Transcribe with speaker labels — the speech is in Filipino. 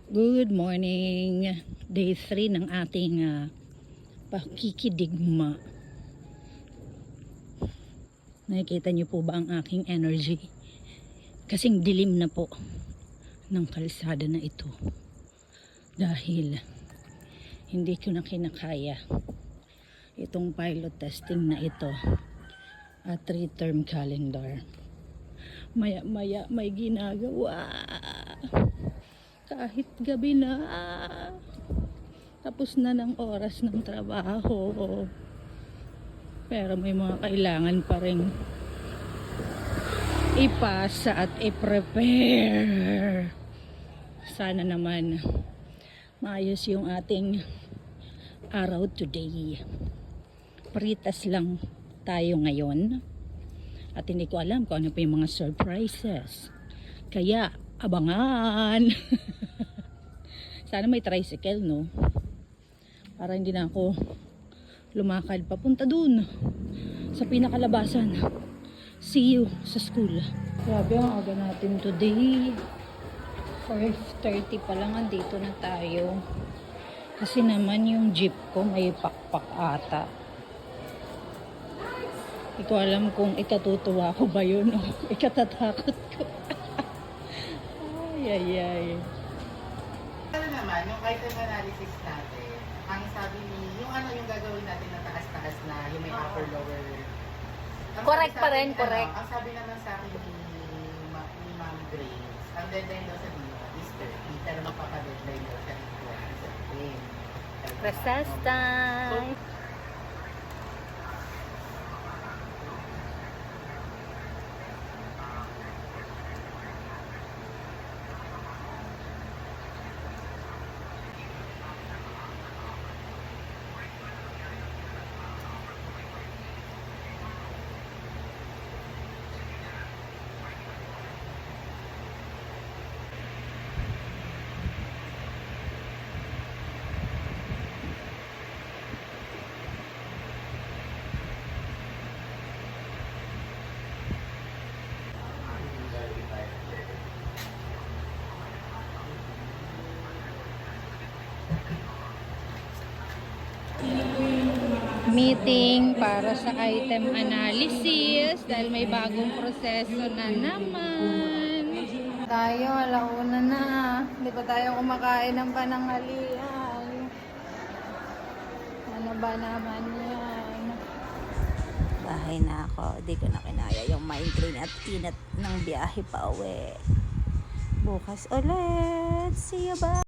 Speaker 1: Good morning! Day 3 ng ating pakikidigma. Nakikita niyo po ba ang aking energy? Kasing dilim na po ng kalsada na ito. Dahil hindi ko na kinakaya itong pilot testing na ito at 3-term calendar. Maya-maya may ginagawa. Kahit gabi na, tapos na ng oras ng trabaho, pero may mga kailangan pa rin ipasa at i-prepare. Sana naman maayos yung ating araw today. Pritas lang tayo ngayon at hindi ko alam kung ano pa yung mga surprises, kaya abangan. Sana may tricycle, no? Para hindi na ako lumakad papunta dun sa pinakalabasan. See you sa school. Grabe ang aga natin today. 5:30 pa lang andito na tayo. Kasi naman yung jeep ko may pakpak ata. Hindi ko alam kung ikatutuwa ko ba yun o ikatatakot ko. Ay.
Speaker 2: Ano naman, yung item analysis natin, ang sabi yung gagawin natin na taas-taas na, yung may upper lower.
Speaker 3: Correct pa rin, correct.
Speaker 2: Ang sabi naman sa akin ni Ma'am Grace, ang deadline daw sa dito is 30, pero magpapadeadline daw siya ng 20.
Speaker 3: Recess time!
Speaker 1: Meeting para sa item analysis dahil may bagong proseso na naman. Tayo, alauna na. Hindi pa tayo kumakain ng pananghalian. Ano ba naman yan? Bahay na ako. Hindi ko na kinaya yung migraine at inat ng biyahe pa uwi. Bukas ulit. See you, bye!